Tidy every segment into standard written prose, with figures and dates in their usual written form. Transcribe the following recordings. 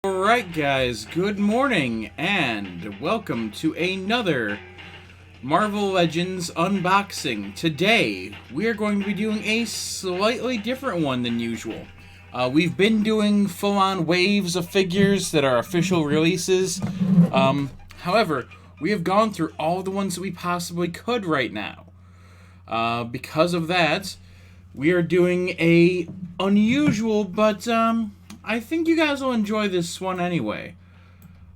Alright guys, good morning and welcome to another Marvel Legends unboxing. Today, we are going to be doing a slightly different one than usual. We've been doing full-on waves of figures that are official releases. However, we have gone through all the ones that we possibly could right now. Because of that, we are doing a unusual, but I think you guys will enjoy this one anyway.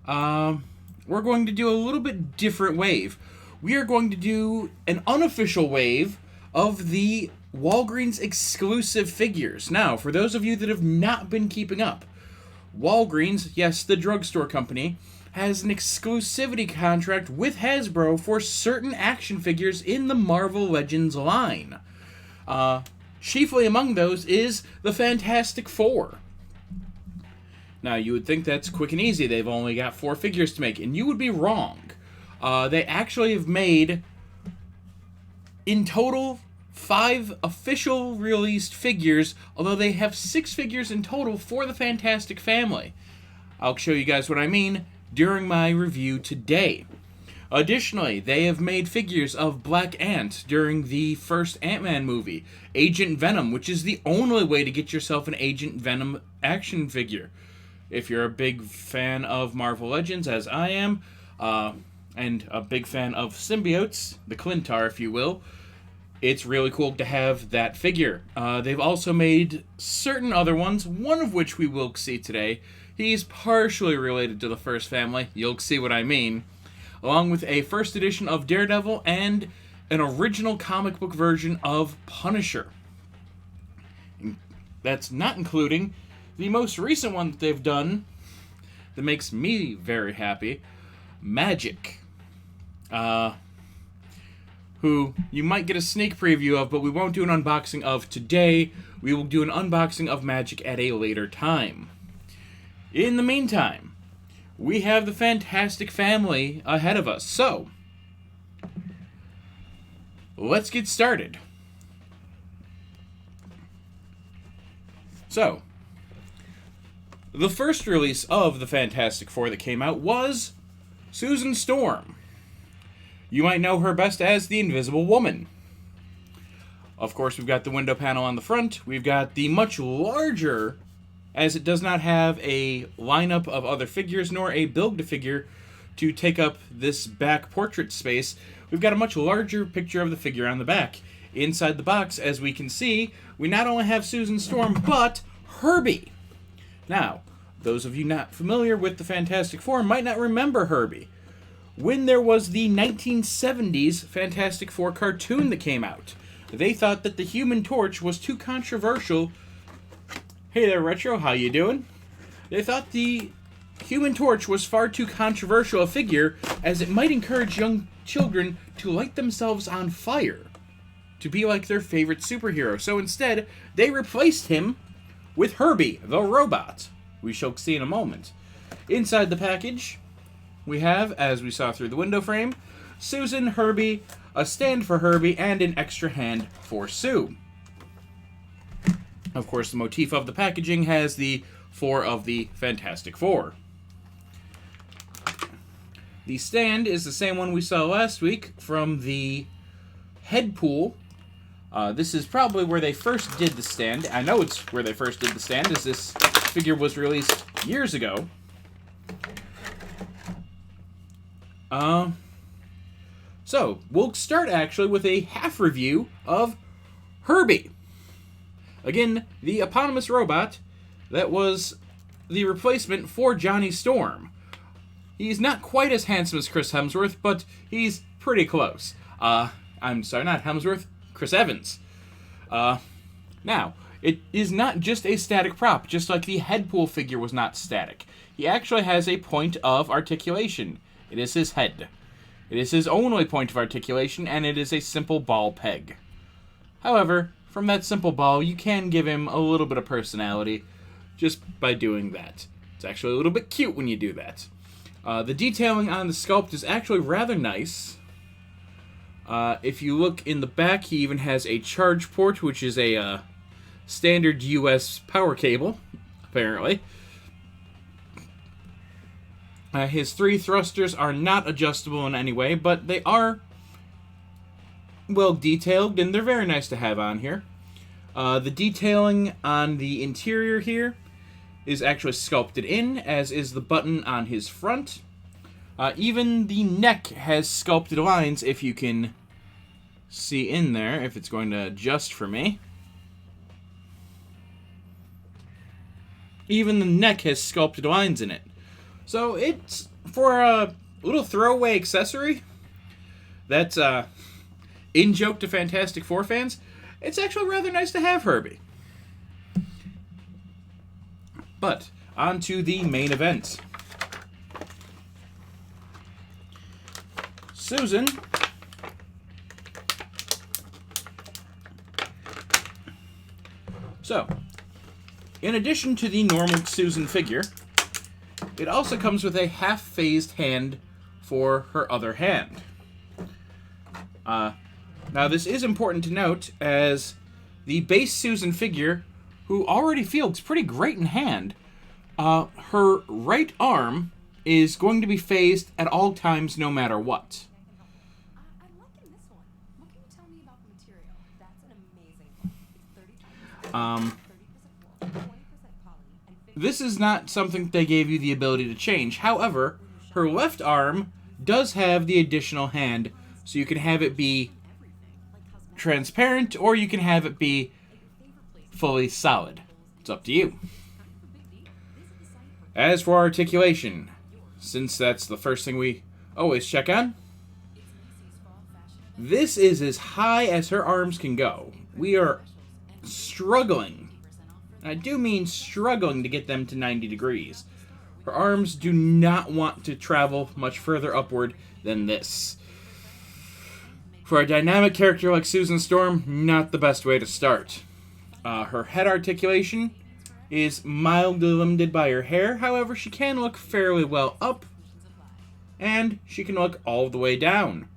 We're going to do a little bit different wave. We are going to do an unofficial wave of the Walgreens exclusive figures. Now, for those of you that have not been keeping up, Walgreens, yes, the drugstore company, has an exclusivity contract with Hasbro for certain action figures in the Marvel Legends line. Chiefly among those is the Fantastic Four. Now, you would think that's quick and easy. They've only got 4 figures to make, and you would be wrong. They actually have made, in total, 5 official released figures, although they have 6 figures in total for the Fantastic family. I'll show you guys what I mean during my review today. Additionally, they have made figures of Black Ant during the first Ant-Man movie, Agent Venom, which is the only way to get yourself an Agent Venom action figure. If you're a big fan of Marvel Legends, as I am, and a big fan of symbiotes, the Clintar, if you will, it's really cool to have that figure. They've also made certain other ones, one of which we will see today. He's partially related to the first family, you'll see what I mean, along with a first edition of Daredevil and an original comic book version of Punisher. That's not including the most recent one that they've done that makes me very happy, Magic. Who you might get a sneak preview of, but we won't do an unboxing of today. We will do an unboxing of Magic at a later time. In the meantime, we have the Fantastic family ahead of us. So, let's get started. So, the first release of the Fantastic Four that came out was Susan Storm. You might know her best as the Invisible Woman. Of course, we've got the window panel on the front. We've got the much larger, as it does not have a lineup of other figures nor a build-to-figure to take up this back portrait space. We've got a much larger picture of the figure on the back. Inside the box, as we can see, we not only have Susan Storm, but Herbie. Now, those of you not familiar with the Fantastic Four might not remember Herbie. When there was the 1970s Fantastic Four cartoon that came out, they thought that the Human Torch was too controversial. Hey there, Retro, how you doing? They thought the Human Torch was far too controversial a figure, as it might encourage young children to light themselves on fire, to be like their favorite superhero. So instead, they replaced him with Herbie, the robot. We shall see in a moment. Inside the package, we have, as we saw through the window frame, Susan, Herbie, a stand for Herbie, and an extra hand for Sue. Of course, the motif of the packaging has the 4 of the Fantastic Four. The stand is the same one we saw last week from the head pool. This is probably where they first did the stand. I know it's where they first did the stand, as this figure was released years ago. So, we'll start actually with a half review of Herbie. Again, the eponymous robot that was the replacement for Johnny Storm. He's not quite as handsome as Chris Hemsworth, but he's pretty close. I'm sorry, not Hemsworth, Chris Evans. Now, it is not just a static prop, just like the Headpool figure was not static. He actually has a point of articulation. It is his head. It is his only point of articulation, and it is a simple ball peg. However, from that simple ball, you can give him a little bit of personality just by doing that. It's actually a little bit cute when you do that. The detailing on the sculpt is actually rather nice. If you look in the back, he even has a charge port, which is a standard US power cable, apparently. His 3 thrusters are not adjustable in any way, but they are well detailed, and they're very nice to have on here. The detailing on the interior here is actually sculpted in, as is the button on his front. Even the neck has sculpted lines, if you can see in there, if it's going to adjust for me. Even the neck has sculpted lines in it. So it's, for a little throwaway accessory that's in-joke to Fantastic Four fans, it's actually rather nice to have Herbie. But, on to the main event. Susan So, in addition to the normal Susan figure, it also comes with a half-phased hand for her other hand. Now, this is important to note, as the base Susan figure, who already feels pretty great in hand, her right arm is going to be phased at all times, no matter what. I'm liking this one. What can you tell me about the material? That's an amazing one. 30% wool, 20% poly, and This is not something they gave you the ability to change. However, her left arm does have the additional hand, so you can have it be transparent, or you can have it be fully solid. It's up to you. As for articulation, since that's the first thing we always check on, this is as high as her arms can go. We are struggling, and I do mean struggling, to get them to 90 degrees. Her arms do not want to travel much further upward than this. For a dynamic character like Susan Storm, not the best way to start. Her head articulation is mildly limited by her hair. However, she can look fairly well up, and she can look all the way down,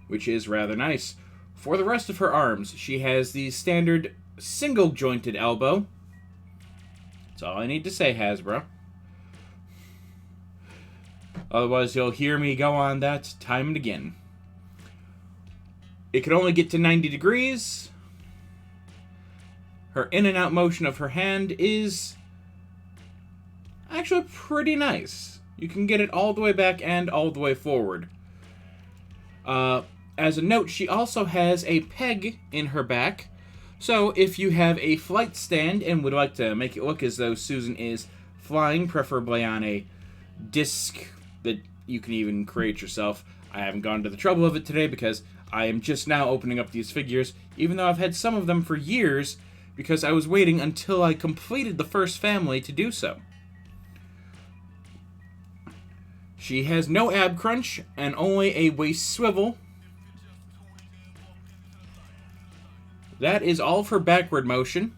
which is rather nice. For the rest of her arms, she has the standard single-jointed elbow. That's all I need to say, Hasbro. Otherwise, you'll hear me go on that time and again. It can only get to 90 degrees. Her in and out motion of her hand is actually pretty nice. You can get it all the way back and all the way forward. As a note, she also has a peg in her back. So if you have a flight stand and would like to make it look as though Susan is flying, preferably on a disc that you can even create yourself. I haven't gone to the trouble of it today because I am just now opening up these figures, even though I've had some of them for years, because I was waiting until I completed the first family to do so. She has no ab crunch and only a waist swivel. That is all for backward motion,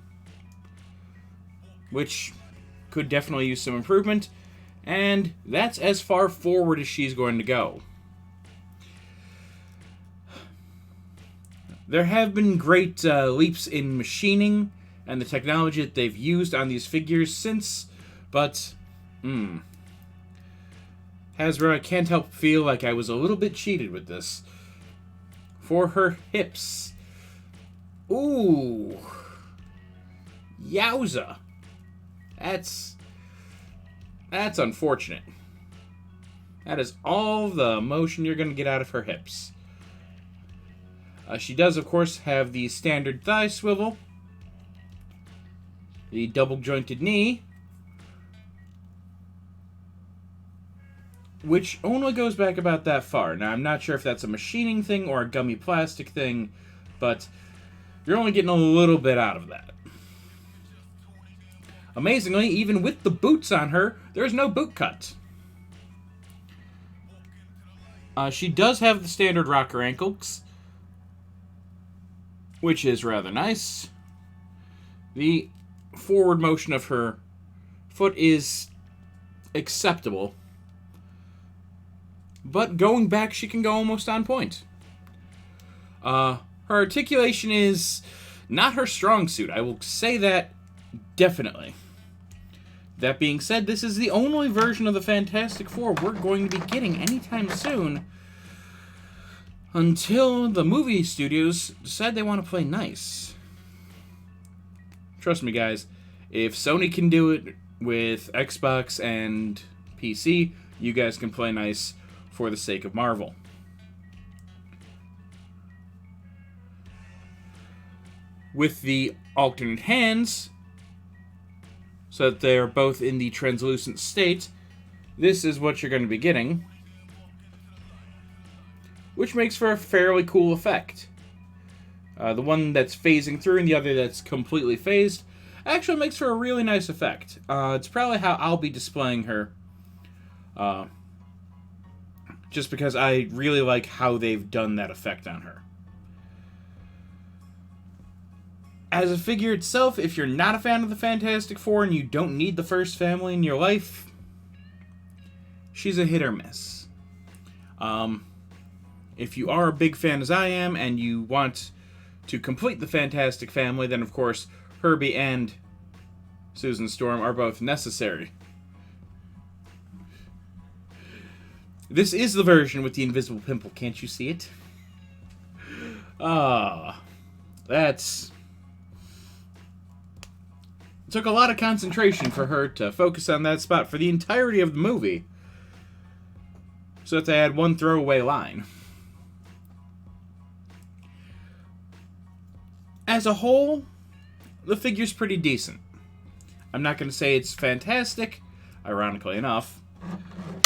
which could definitely use some improvement, and that's as far forward as she's going to go. There have been great leaps in machining and the technology that they've used on these figures since, but Hasbro, I can't help feel like I was a little bit cheated with this. For her hips. Ooh. Yowza. That's unfortunate. That is all the motion you're going to get out of her hips. She does, of course, have the standard thigh swivel, the double-jointed knee, which only goes back about that far. Now, I'm not sure if that's a machining thing or a gummy plastic thing, but you're only getting a little bit out of that. Amazingly, even with the boots on her, there's no boot cut. She does have the standard rocker ankles, which is rather nice. The forward motion of her foot is acceptable, but going back, she can go almost on point. Her articulation is not her strong suit. I will say that definitely. That being said, this is the only version of the Fantastic Four we're going to be getting anytime soon, until the movie studios decide they want to play nice. Trust me, guys, if Sony can do it with Xbox and PC, you guys can play nice for the sake of Marvel. With the alternate hands, so that they're both in the translucent state, this is what you're going to be getting, which makes for a fairly cool effect. The one that's phasing through and the other that's completely phased actually makes for a really nice effect. It's probably how I'll be displaying her, just because I really like how they've done that effect on her. As a figure itself, if you're not a fan of the Fantastic Four and you don't need the first family in your life, she's a hit or miss. If you are a big fan as I am and you want to complete the Fantastic Family, then of course Herbie and Susan Storm are both necessary. This is the version with the invisible pimple. Can't you see it? That's... It took a lot of concentration for her to focus on that spot for the entirety of the movie, so that they had one throwaway line. As a whole, the figure's pretty decent. I'm not going to say it's fantastic, ironically enough,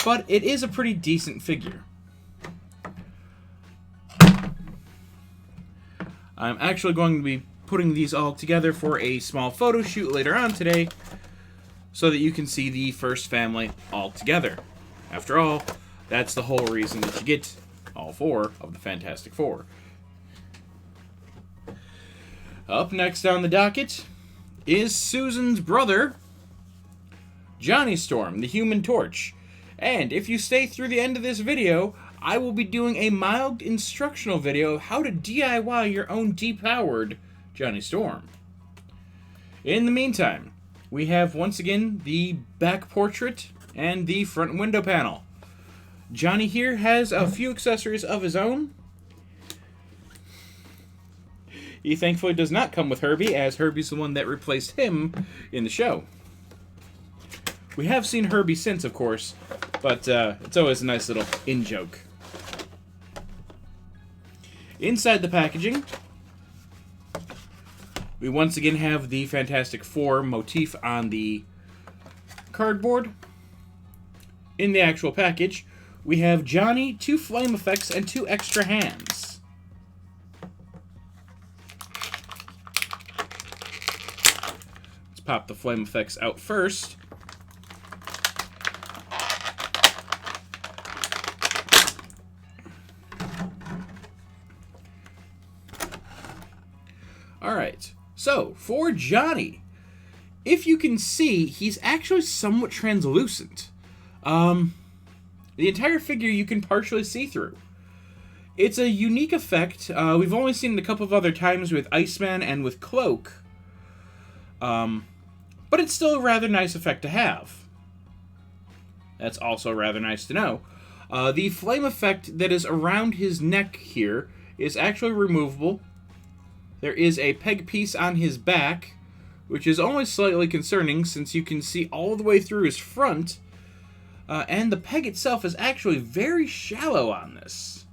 but it is a pretty decent figure. I'm actually going to be putting these all together for a small photo shoot later on today, so that you can see the first family all together. After all, that's the whole reason that you get all four of the Fantastic Four. Up next on the docket is Susan's brother, Johnny Storm, the Human Torch. And if you stay through the end of this video, I will be doing a mild instructional video of how to DIY your own depowered Johnny Storm. In the meantime, we have once again the back portrait and the front window panel. Johnny here has a few accessories of his own. He thankfully does not come with Herbie, as Herbie's the one that replaced him in the show. We have seen Herbie since, of course, but it's always a nice little in-joke. Inside the packaging, we once again have the Fantastic Four motif on the cardboard. In the actual package, we have Johnny, 2 flame effects, and 2 extra hands. Let's pop the flame effects out first. Alright, so for Johnny, if you can see, he's actually somewhat translucent. The entire figure you can partially see through. It's a unique effect. We've only seen it a couple of other times with Iceman and with Cloak. But it's still a rather nice effect to have. That's also rather nice to know. The flame effect that is around his neck here is actually removable. There is a peg piece on his back, which is only slightly concerning since you can see all the way through his front. And the peg itself is actually very shallow on this.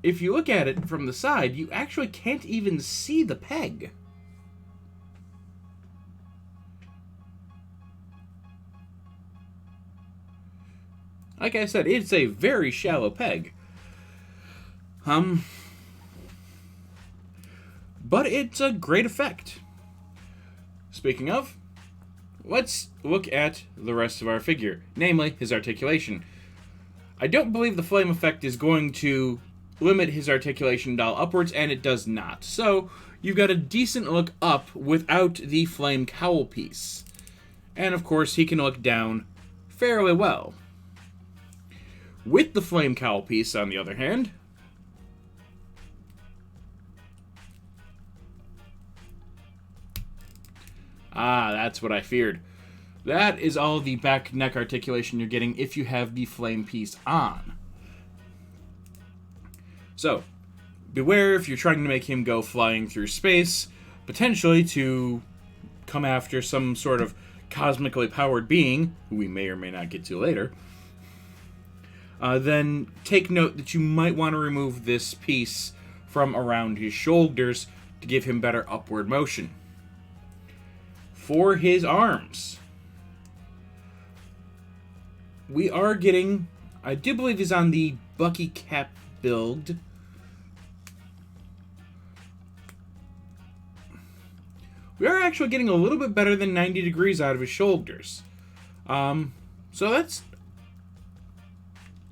If you look at it from the side, you actually can't even see the peg. Like I said, it's a very shallow peg. But it's a great effect. Speaking of, let's look at the rest of our figure, namely his articulation. I don't believe the flame effect is going to limit his articulation dial upwards, and it does not. So you've got a decent look up without the flame cowl piece. And of course, he can look down fairly well. With the flame cowl piece, on the other hand, Ah, that's what I feared. That is all the back neck articulation you're getting if you have the flame piece on. So, beware if you're trying to make him go flying through space, potentially to come after some sort of cosmically powered being, who we may or may not get to later. Then take note that you might want to remove this piece from around his shoulders to give him better upward motion. For his arms, we are getting, I do believe he's on the Bucky Cap build. We are actually getting a little bit better than 90 degrees out of his shoulders. So that's...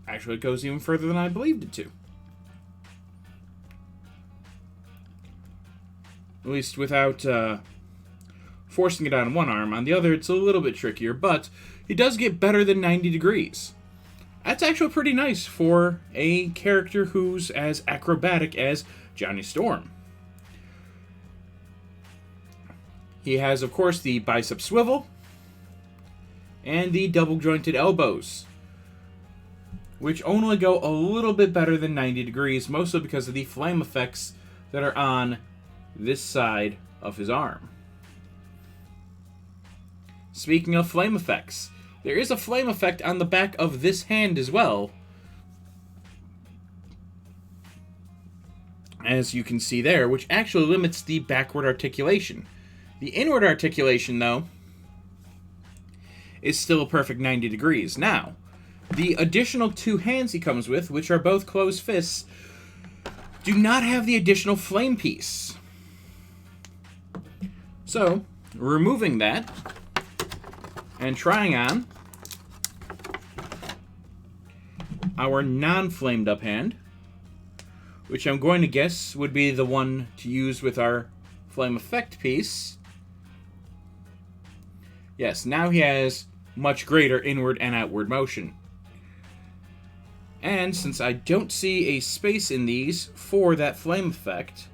Actually, it goes even further than I believed it to. At least without forcing it on one arm. On the other, it's a little bit trickier, but he does get better than 90 degrees. That's actually pretty nice for a character who's as acrobatic as Johnny Storm. He has, of course, the bicep swivel and the double-jointed elbows, which only go a little bit better than 90 degrees, mostly because of the flame effects that are on this side of his arm. Speaking of flame effects, there is a flame effect on the back of this hand as well, as you can see there, which actually limits the backward articulation. The inward articulation, though, is still a perfect 90 degrees. Now, the additional two hands he comes with, which are both closed fists, do not have the additional flame piece. So, removing that and trying on our non-flamed up hand, which I'm going to guess would be the one to use with our flame effect piece. Yes, now he has much greater inward and outward motion. And since I don't see a space in these for that flame effect,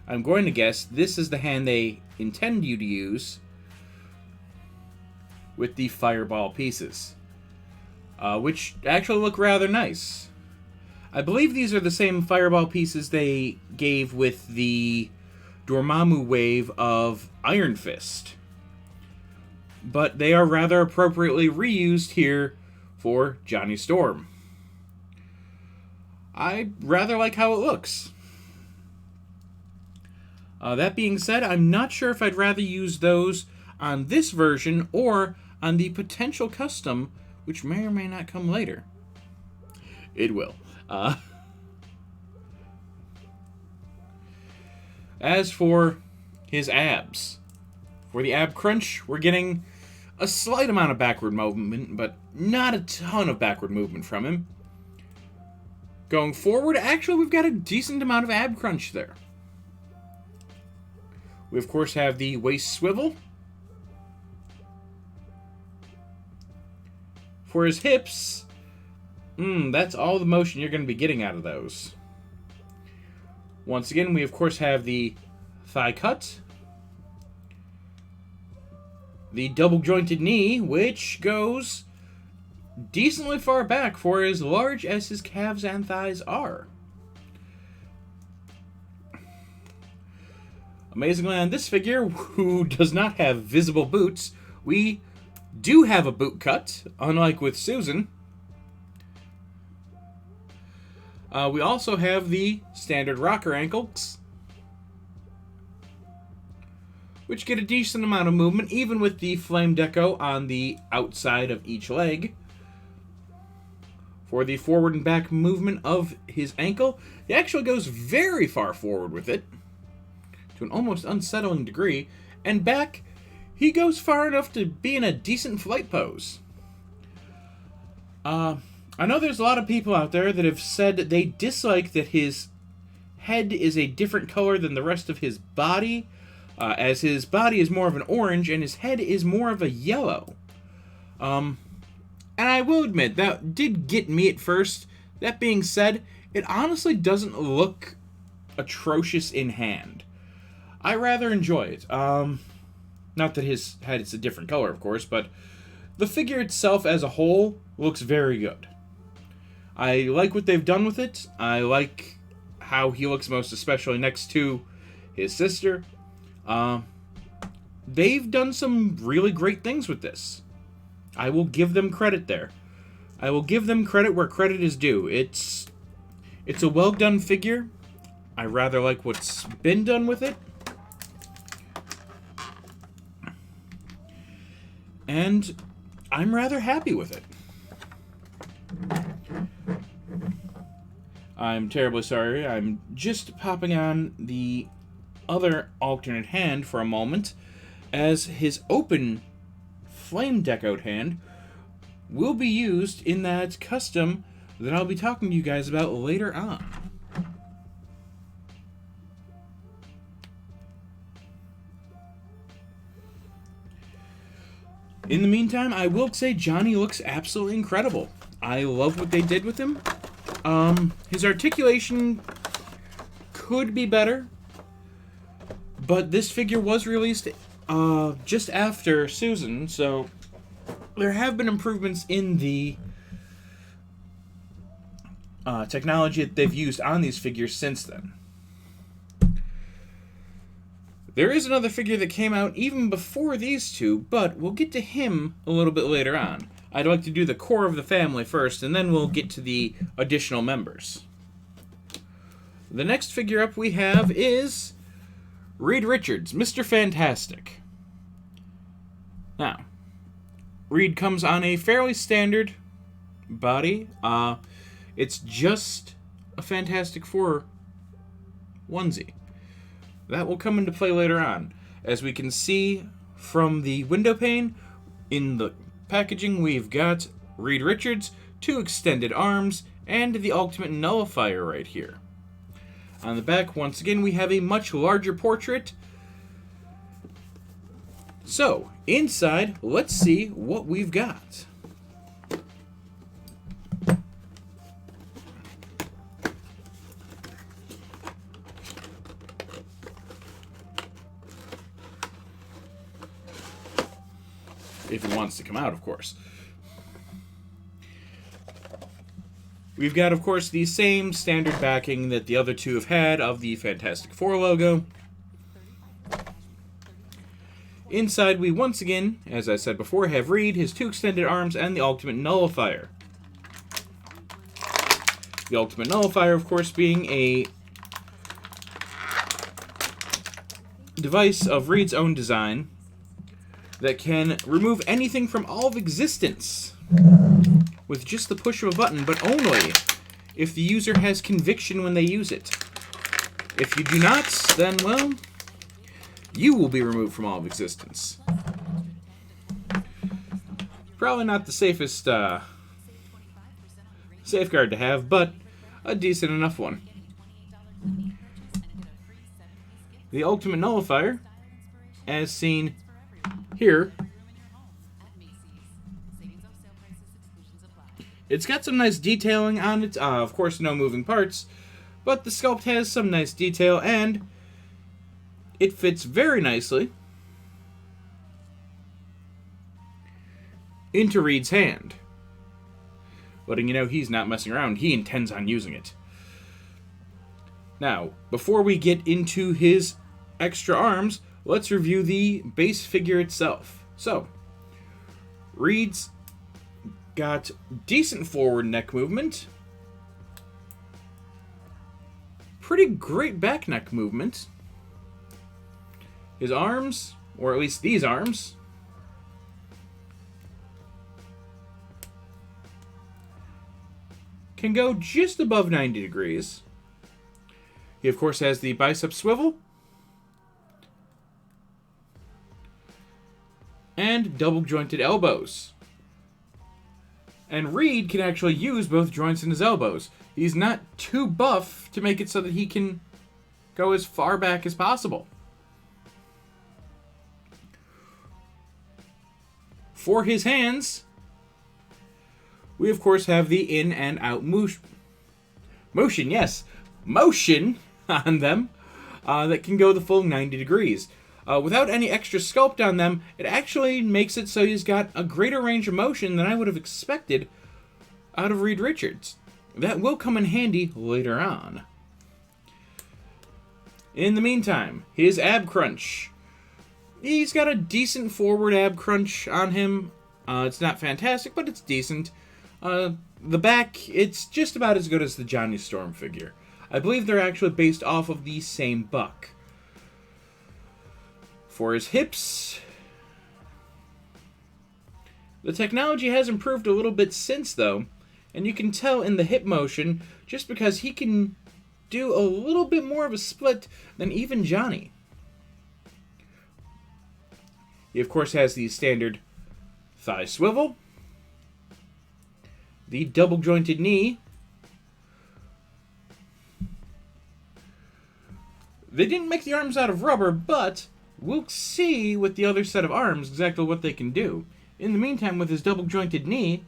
I'm going to guess this is the hand they intend you to use with the fireball pieces, which actually look rather nice. I believe these are the same fireball pieces they gave with the Dormammu wave of Iron Fist, but they are rather appropriately reused here for Johnny Storm. I rather like how it looks. That being said, I'm not sure if I'd rather use those on this version or on the potential custom, which may or may not come later. It will. As for his abs, for the ab crunch, we're getting a slight amount of backward movement, but not a ton of backward movement from him. Going forward, actually, we've got a decent amount of ab crunch there. We, of course, have the waist swivel. For his hips, that's all the motion you're going to be getting out of those. Once again, we, of course, have the thigh cut. The double-jointed knee, which goes decently far back for as large as his calves and thighs are. Amazingly, on this figure, who does not have visible boots, we do have a boot cut, unlike with Susan. We also have the standard rocker ankles, which get a decent amount of movement, even with the flame deco on the outside of each leg. For the forward and back movement of his ankle, he actually goes very far forward with it, to an almost unsettling degree, and back, he goes far enough to be in a decent flight pose. I know there's a lot of people out there that have said that they dislike that his head is a different color than the rest of his body, as his body is more of an orange and his head is more of a yellow. And I will admit, that did get me at first. That being said, it honestly doesn't look atrocious in hand. I rather enjoy it. Now, Not that his head is a different color, of course, but the figure itself as a whole looks very good. I like what they've done with it. I like how he looks most especially next to his sister. They've done some really great things with this. I will give them credit there. I will give them credit where credit is due. It's a well done figure. I rather like what's been done with it. And I'm rather happy with it. I'm terribly sorry. I'm just popping on the other alternate hand for a moment, as his open flame decoed hand will be used in that custom that I'll be talking to you guys about later on. In the meantime, I will say Johnny looks absolutely incredible. I love what they did with him. His articulation could be better, but this figure was released just after Susan, so there have been improvements in the technology that they've used on these figures since then. There is another figure that came out even before these two, but we'll get to him a little bit later on. I'd like to do the core of the family first, and then we'll get to the additional members. The next figure up we have is Reed Richards, Mr. Fantastic. Now, Reed comes on a fairly standard body. It's just a Fantastic Four onesie. That will come into play later on. As we can see from the window pane, in the packaging we've got Reed Richards, 2 extended arms, and the Ultimate Nullifier right here. On the back, once again, we have a much larger portrait. So, inside, let's see what we've got. If he wants to come out, of course. We've got, of course, the same standard backing that the other two have had of the Fantastic Four logo. Inside, we once again, as I said before, have Reed, his 2 extended arms, and the Ultimate Nullifier. The Ultimate Nullifier, of course, being a device of Reed's own design that can remove anything from all of existence with just the push of a button, but only if the user has conviction when they use it. If you do not, then, well, you will be removed from all of existence. Probably not the safest safeguard to have, but a decent enough one. The Ultimate Nullifier, as seen here, it's got some nice detailing on it. Of course, no moving parts, but the sculpt has some nice detail, and it fits very nicely into Reed's hand, letting you know he's not messing around. He intends on using it. Now, before we get into his extra arms, let's review the base figure itself. So, Reed's got decent forward neck movement, pretty great back neck movement. His arms, or at least these arms, can go just above 90 degrees. He, of course, has the bicep swivel and double jointed elbows. And Reed can actually use both joints in his elbows. He's not too buff to make it so that he can go as far back as possible. For his hands, we of course have the in and out motion, yes, motion on them that can go the full 90 degrees. Without any extra sculpt on them, it actually makes it so he's got a greater range of motion than I would have expected out of Reed Richards. That will come in handy later on. In the meantime, his ab crunch. He's got a decent forward ab crunch on him. It's not fantastic, but it's decent. The back, it's just about as good as the Johnny Storm figure. I believe they're actually based off of the same buck. For his hips, the technology has improved a little bit since, though, and you can tell in the hip motion just because he can do a little bit more of a split than even Johnny. He, of course, has the standard thigh swivel, the double-jointed knee. They didn't make the arms out of rubber, but we'll see with the other set of arms exactly what they can do. In the meantime, with his double-jointed knee,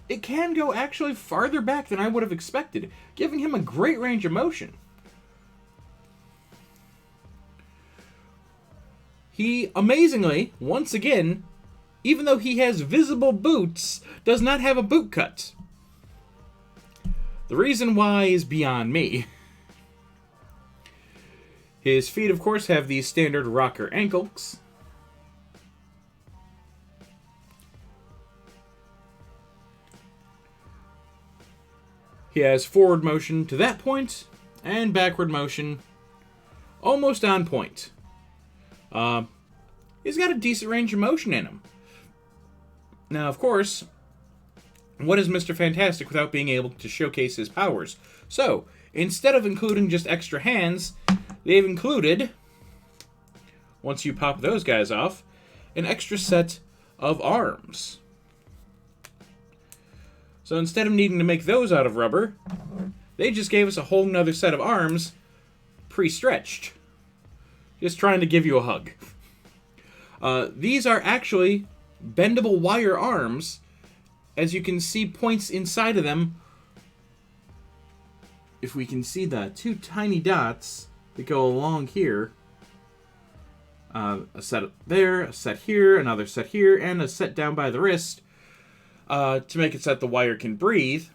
it can go actually farther back than I would have expected, giving him a great range of motion. He, amazingly, once again, even though he has visible boots, does not have a boot cut. The reason why is beyond me. His feet, of course, have the standard rocker ankles. He has forward motion to that point, and backward motion almost on point. He's got a decent range of motion in him. Now, of course, what is Mr. Fantastic without being able to showcase his powers? So, instead of including just extra hands, they've included, once you pop those guys off, an extra set of arms. So instead of needing to make those out of rubber, they just gave us a whole nother set of arms pre-stretched. Just trying to give you a hug. These are actually bendable wire arms. As you can see points inside of them. If we can see the two tiny dots that go along here. A set there, a set here, another set here, and a set down by the wrist. To make it so that the wire can breathe.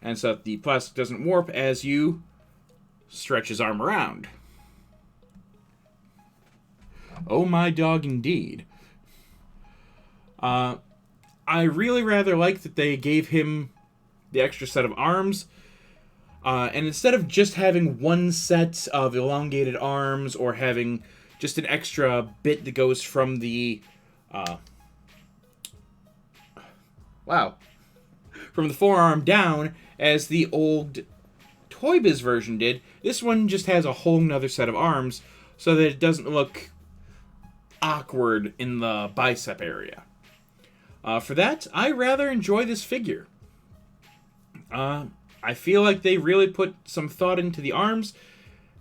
And so that the plastic doesn't warp as you stretch his arm around. Oh my dog indeed. I really rather like that they gave him the extra set of arms. And instead of just having one set of elongated arms or having just an extra bit that goes from the... from the forearm down, as the old ToyBiz version did, this one just has a whole nother set of arms so that it doesn't look awkward in the bicep area. For that, I rather enjoy this figure. I feel like they really put some thought into the arms,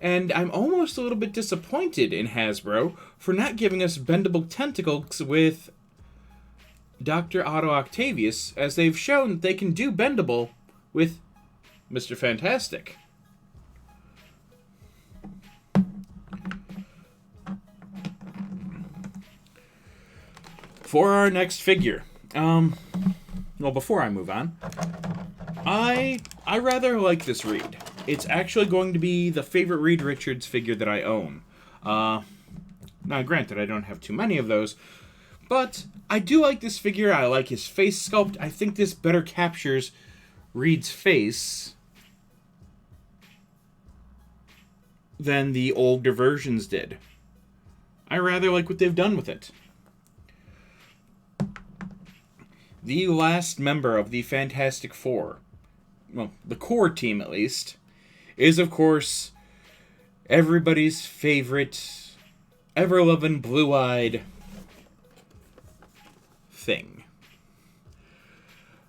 and I'm almost a little bit disappointed in Hasbro for not giving us bendable tentacles with Dr. Otto Octavius, as they've shown that they can do bendable with Mr. Fantastic. For our next figure, well, before I move on, I rather like this Reed. It's actually going to be the favorite Reed Richards figure that I own. Now, granted, I don't have too many of those, but I do like this figure. I like his face sculpt. I think this better captures Reed's face than the older versions did. I rather like what they've done with it. The last member of the Fantastic Four, well, the core team at least, is of course everybody's favorite, ever-loving, blue-eyed Thing.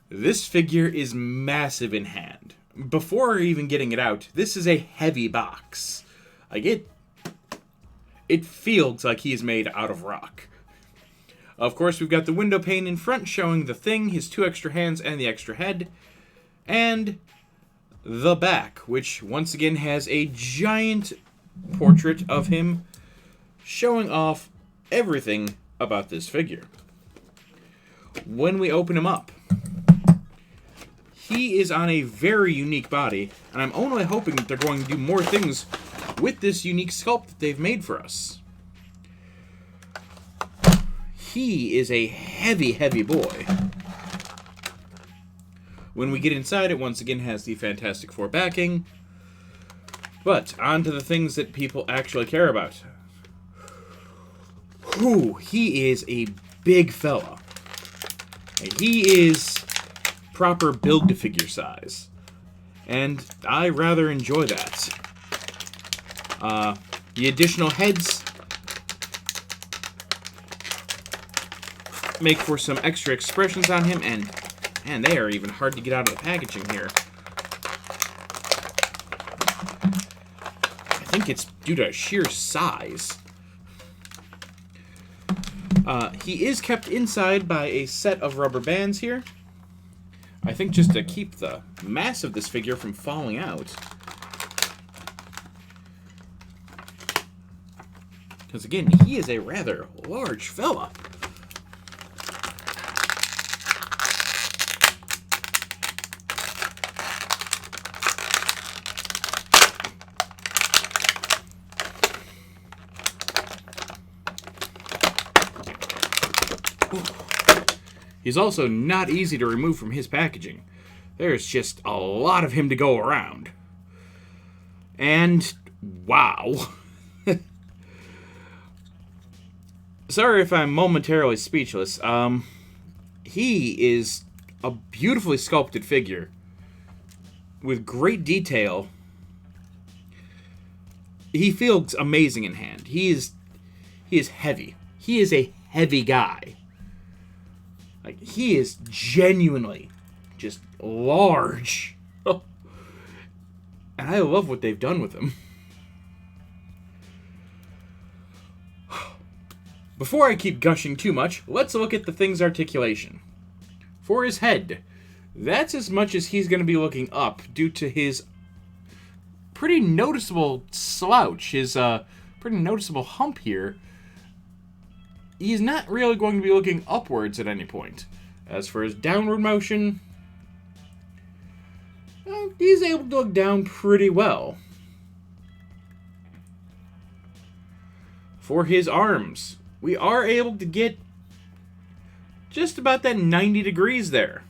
This figure is massive in hand. Before even getting it out, this is a heavy box. Like, it feels like he's made out of rock. Of course, we've got the window pane in front showing the Thing, his two extra hands, and the extra head. And the back, which once again has a giant portrait of him showing off everything about this figure. When we open him up, he is on a very unique body, and I'm only hoping that they're going to do more things with this unique sculpt that they've made for us. He is a heavy, heavy boy. When we get inside, it once again has the Fantastic Four backing. But on to the things that people actually care about. Whew, he is a big fella. He is proper build-to-figure size. And I rather enjoy that. The additional heads make for some extra expressions on him, and they are even hard to get out of the packaging here. I think it's due to sheer size. He is kept inside by a set of rubber bands here. I think just to keep the mass of this figure from falling out. Because again, he is a rather large fella. He's also not easy to remove from his packaging. There's just a lot of him to go around. And, wow. Sorry if I'm momentarily speechless. He is a beautifully sculpted figure with great detail. He feels amazing in hand. He is heavy. He is a heavy guy. Like, he is genuinely just large. And I love what they've done with him. Before I keep gushing too much, let's look at the thing's articulation. For his head, that's as much as he's going to be looking up due to his pretty noticeable slouch, his pretty noticeable hump here. He's not really going to be looking upwards at any point. As for his downward motion, he's able to look down pretty well. For his arms, we are able to get just about that 90 degrees there.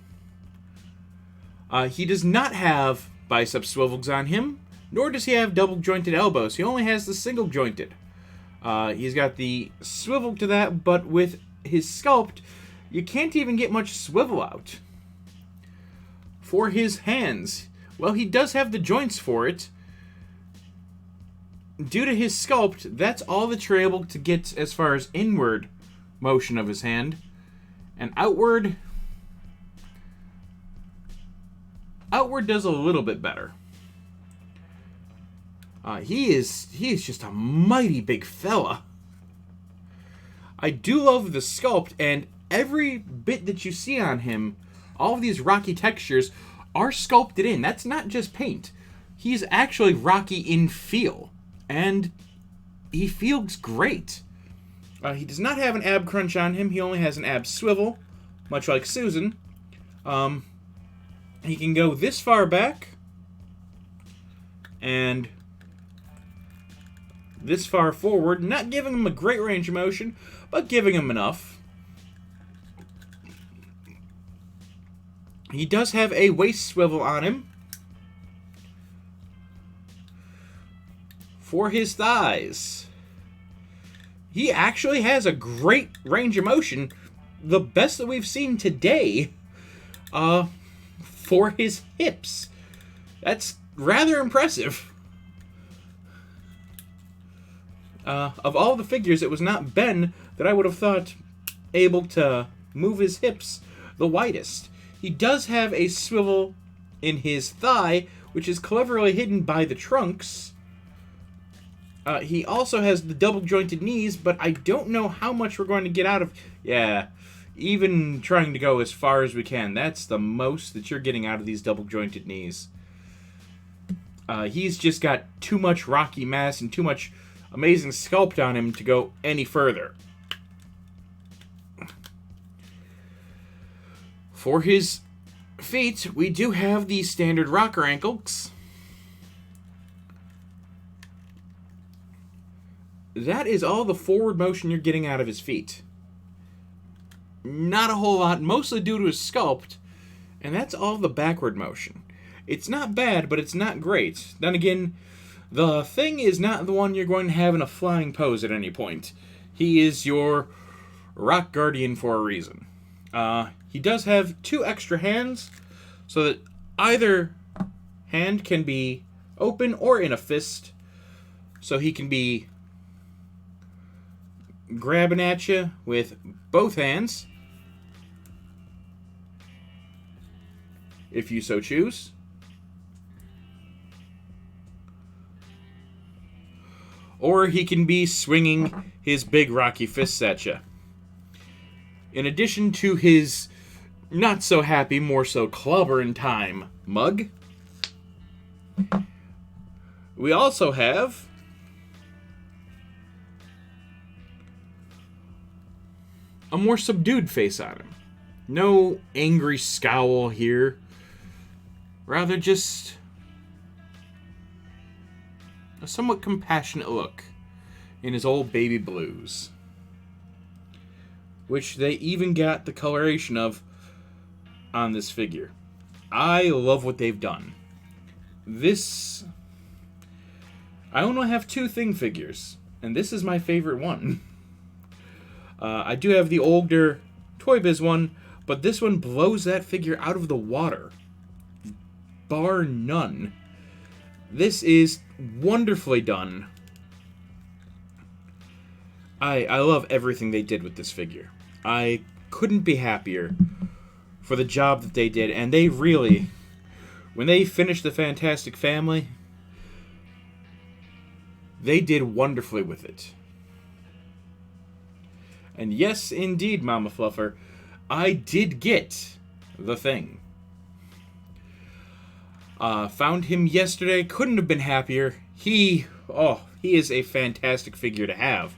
He does not have bicep swivels on him, nor does he have double jointed elbows. He only has the single jointed. He's got the swivel to that, but with his sculpt, you can't even get much swivel out. For his hands, well, he does have the joints for it. Due to his sculpt, that's all that you're able to get as far as inward motion of his hand. And outward does a little bit better. He is just a mighty big fella. I do love the sculpt, and every bit that you see on him, all of these rocky textures are sculpted in. That's not just paint. He's actually rocky in feel, and he feels great. He does not have an ab crunch on him. He only has an ab swivel, much like Susan. He can go this far back, and this far forward, not giving him a great range of motion, but giving him enough. He does have a waist swivel on him. For his thighs, he actually has a great range of motion, the best that we've seen today. For his hips, that's rather impressive. Of all the figures, it was not Ben that I would have thought able to move his hips the widest. He does have a swivel in his thigh, which is cleverly hidden by the trunks. He also has the double jointed knees, but I don't know how much we're going to get out of... Yeah, even trying to go as far as we can, that's the most that you're getting out of these double jointed knees. He's just got too much rocky mass and too much amazing sculpt on him to go any further. For his feet, we do have the standard rocker ankles. That is all the forward motion you're getting out of his feet. Not a whole lot, mostly due to his sculpt, and that's all the backward motion. It's not bad, but it's not great. Then again, the thing is not the one you're going to have in a flying pose at any point. He is your rock guardian for a reason. He does have 2 extra hands, so that either hand can be open or in a fist, so he can be grabbing at you with both hands, if you so choose. Or he can be swinging his big rocky fists at you. In addition to his not so happy, more so clobbering time mug, we also have a more subdued face on him. No angry scowl here. Rather just a somewhat compassionate look in his old baby blues, which they even got the coloration of on this figure. I love what they've done. This, I only have 2 Thing figures, and this is my favorite one. I do have the older ToyBiz one, but this one blows that figure out of the water, bar none. This is wonderfully done. I love everything they did with this figure. I couldn't be happier for the job that they did, and they really, when they finished the Fantastic Family, they did wonderfully with it. And yes, indeed, Mama Fluffer, I did get the Thing. Found him yesterday, couldn't have been happier. He is a fantastic figure to have.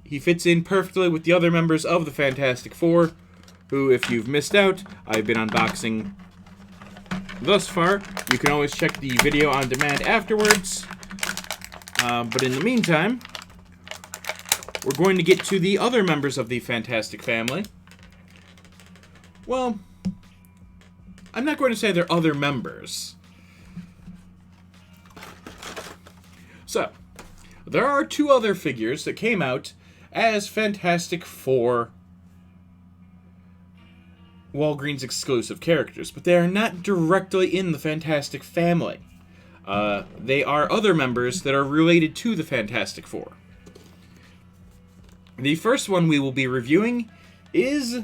He fits in perfectly with the other members of the Fantastic Four, who, if you've missed out, I've been unboxing thus far. You can always check the video on demand afterwards. But in the meantime, we're going to get to the other members of the Fantastic Family. Well, I'm not going to say they're other members. So, there are 2 other figures that came out as Fantastic Four Walgreens exclusive characters, but they are not directly in the Fantastic Family. They are other members that are related to the Fantastic Four. The first one we will be reviewing is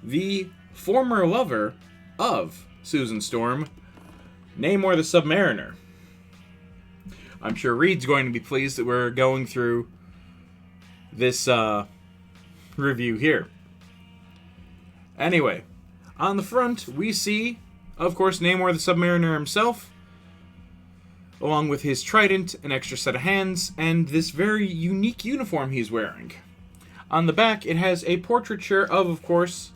the former lover of Susan Storm, Namor the Submariner. I'm sure Reed's going to be pleased that we're going through this review here. Anyway, on the front we see, of course, Namor the Submariner himself, along with his trident, an extra set of hands, and this very unique uniform he's wearing. On the back, it has a portraiture of course,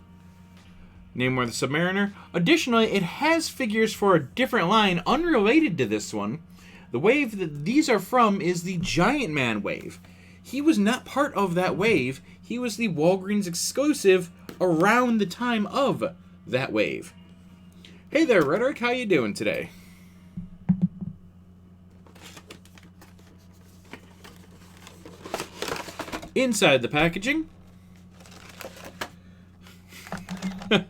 Namor the Submariner. Additionally, it has figures for a different line unrelated to this one. The wave that these are from is the Giant Man wave. He was not part of that wave. He was the Walgreens exclusive around the time of that wave. Hey there, Rhetoric. How you doing today? Inside the packaging, a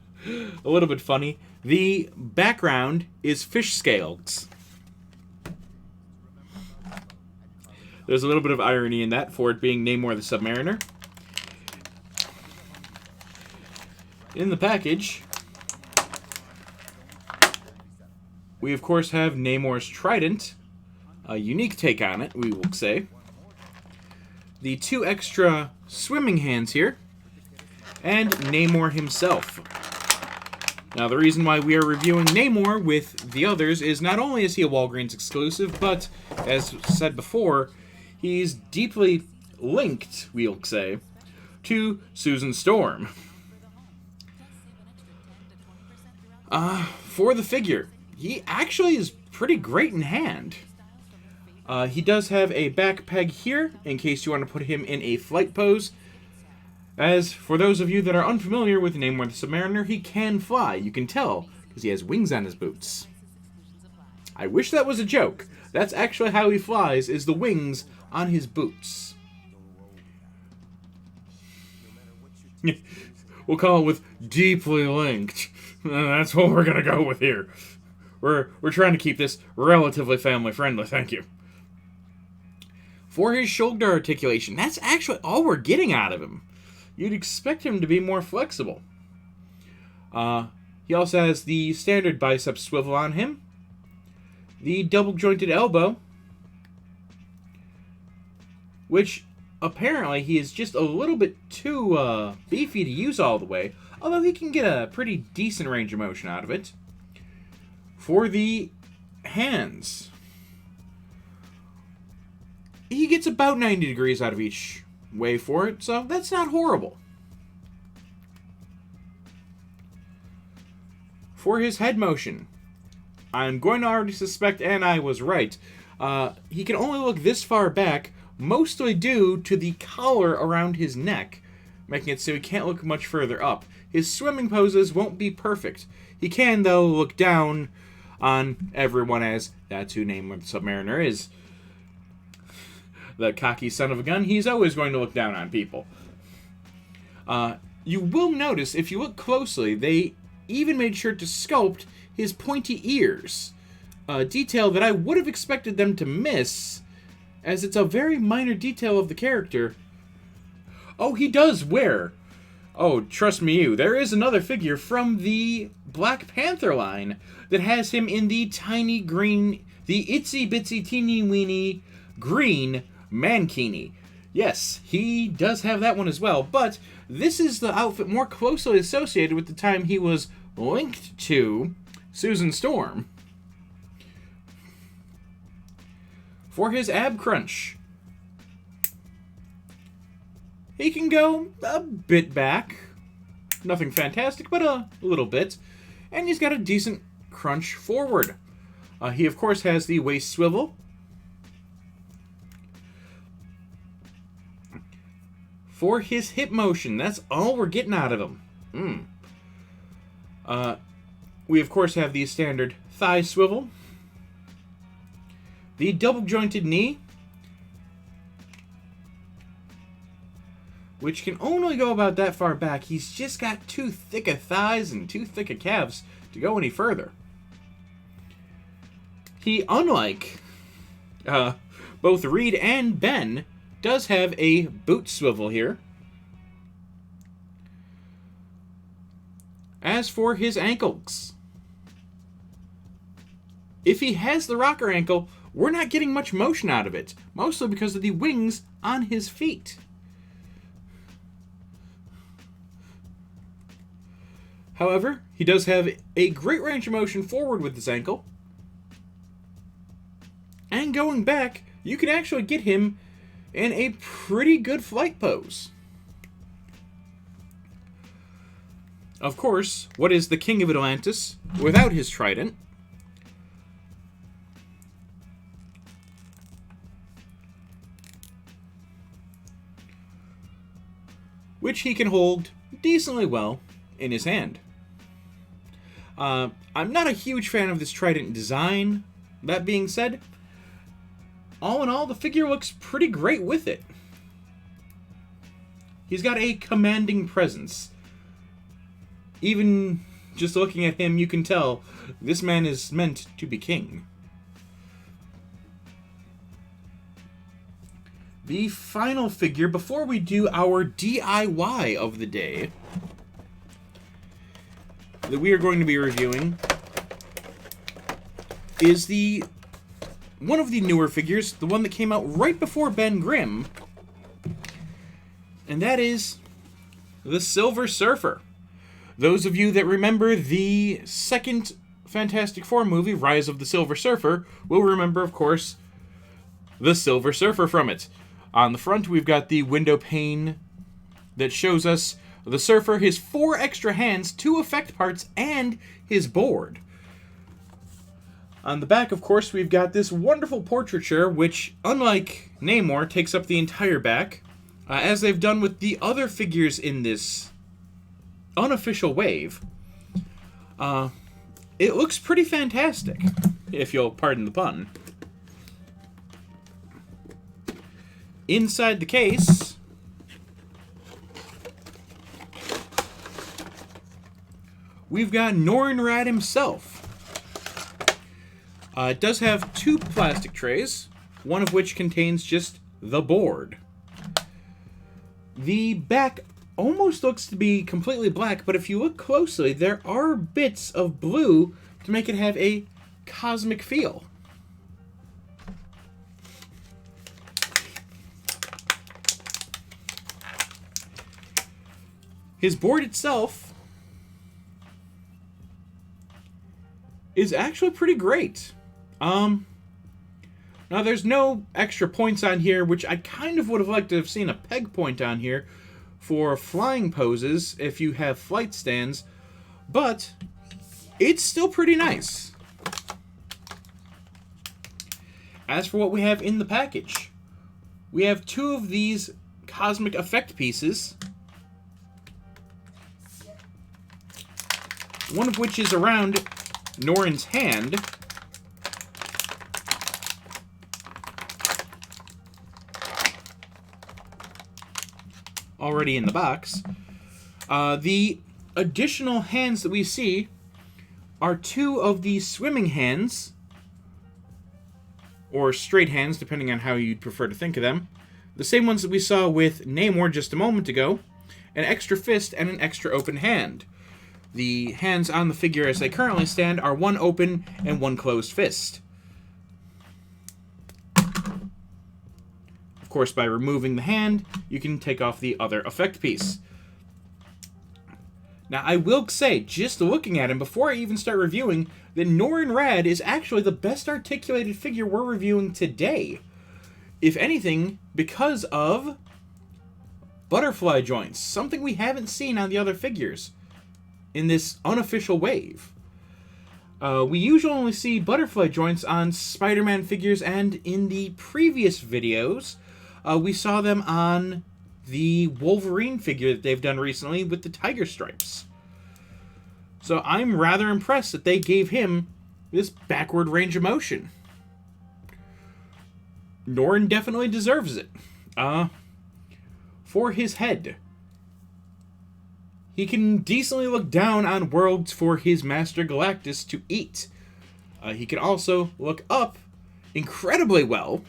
little bit funny, the background is fish scales. There's a little bit of irony in that for it being Namor the Submariner. In the package, we of course have Namor's trident, a unique take on it, we will say. The 2 extra swimming hands here, and Namor himself. Now, the reason why we are reviewing Namor with the others is not only is he a Walgreens exclusive, but, as said before, he's deeply linked, we'll say, to Susan Storm. For the figure, he actually is pretty great in hand. He does have a back peg here, in case you want to put him in a flight pose. As for those of you that are unfamiliar with Namor the Submariner, he can fly. You can tell, because he has wings on his boots. I wish that was a joke. That's actually how he flies, is the wings on his boots. We'll call it with deeply linked. That's what we're going to go with here. We're trying to keep this relatively family friendly, thank you. For his shoulder articulation, that's actually all we're getting out of him. You'd expect him to be more flexible. He also has the standard bicep swivel on him, the double-jointed elbow, which apparently he is just a little bit too beefy to use all the way, although he can get a pretty decent range of motion out of it. For the hands, he gets about 90 degrees out of each way for it, so that's not horrible. For his head motion, I'm going to already suspect, and I was right, he can only look this far back, mostly due to the collar around his neck, making it so he can't look much further up. His swimming poses won't be perfect. He can, though, look down on everyone, as that's who Namor the Submariner is. The cocky son of a gun, he's always going to look down on people. You will notice, if you look closely, they even made sure to sculpt his pointy ears. A detail that I would have expected them to miss, as it's a very minor detail of the character. Oh, he does wear. Oh, trust me you, there is another figure from the Black Panther line that has him in the tiny green, the itsy bitsy teeny weeny green mankini. Yes, he does have that one as well, but this is the outfit more closely associated with the time he was linked to Susan Storm. For his ab crunch, he can go a bit back. Nothing fantastic, but a little bit. And he's got a decent crunch forward. He, of course, has the waist swivel. For his hip motion, that's all we're getting out of him. We, of course, have the standard thigh swivel. The double-jointed knee, which can only go about that far back. He's just got too thick of thighs and too thick of calves to go any further. He, unlike both Reed and Ben, does have a boot swivel here. As for his ankles, if he has the rocker ankle, we're not getting much motion out of it, mostly because of the wings on his feet. However, he does have a great range of motion forward with his ankle. And going back, you can actually get him in a pretty good flight pose. Of course, what is the King of Atlantis without his trident? Which he can hold decently well in his hand. I'm not a huge fan of this trident design. That being said, all in all, the figure looks pretty great with it. He's got a commanding presence. Even just looking at him, you can tell this man is meant to be king. The final figure, before we do our DIY of the day, that we are going to be reviewing is one of the newer figures, the one that came out right before Ben Grimm, and that is the Silver Surfer. Those of you that remember the second Fantastic Four movie, Rise of the Silver Surfer, will remember, of course, the Silver Surfer from it. On the front, we've got the window pane that shows us the Surfer, his 4 extra hands, 2 effect parts, and his board. On the back, of course, we've got this wonderful portraiture, which, unlike Namor, takes up the entire back, as they've done with the other figures in this unofficial wave. It looks pretty fantastic, if you'll pardon the pun. Inside the case, we've got Norrin Radd himself. It does have 2 plastic trays, one of which contains just the board. The back almost looks to be completely black, but if you look closely, there are bits of blue to make it have a cosmic feel. His board itself is actually pretty great. Now there's no extra points on here, which I kind of would have liked to have seen a peg point on here for flying poses if you have flight stands, but it's still pretty nice. As for what we have in the package, we have 2 of these cosmic effect pieces, one of which is around Norrin's hand, already in the box. The additional hands that we see are 2 of the swimming hands, or straight hands, depending on how you'd prefer to think of them. The same ones that we saw with Namor just a moment ago, an extra fist and an extra open hand. The hands on the figure as they currently stand are 1 open and 1 closed fist. Of course, by removing the hand, you can take off the other effect piece. Now, I will say, just looking at him before I even start reviewing, that Norrin Radd is actually the best articulated figure we're reviewing today. If anything, because of butterfly joints, something we haven't seen on the other figures in this unofficial wave. We usually only see butterfly joints on Spider-Man figures, and in the previous videos, we saw them on the Wolverine figure that they've done recently with the tiger stripes. So I'm rather impressed that they gave him this backward range of motion. Norrin definitely deserves it. For his head, he can decently look down on worlds for his Master Galactus to eat. He can also look up incredibly well.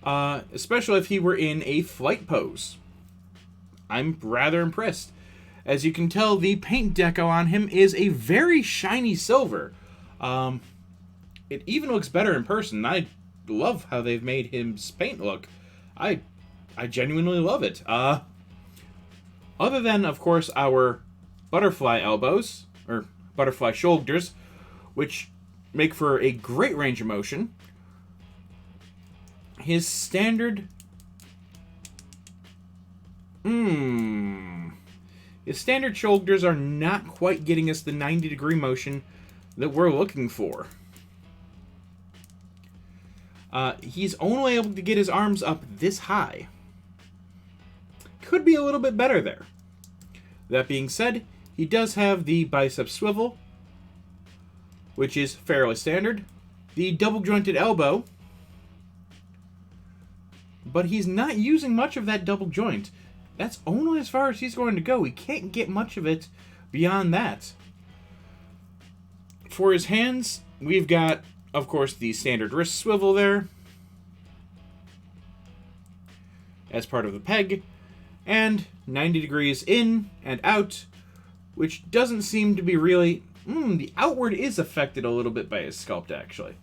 Especially if he were in a flight pose. I'm rather impressed. As you can tell, the paint deco on him is a very shiny silver. It even looks better in person. I love how they've made his paint look. I genuinely love it. Other than, of course, our butterfly elbows, or butterfly shoulders, which make for a great range of motion, his standard... His standard shoulders are not quite getting us the 90-degree motion that we're looking for. He's only able to get his arms up this high. Could be a little bit better there. That being said, he does have the bicep swivel, which is fairly standard. The double-jointed elbow, but he's not using much of that double joint. That's only as far as he's going to go. He can't get much of it beyond that. For his hands, we've got, of course, the standard wrist swivel there as part of the peg, and 90 degrees in and out, which doesn't seem to be really... the outward is affected a little bit by his sculpt, actually.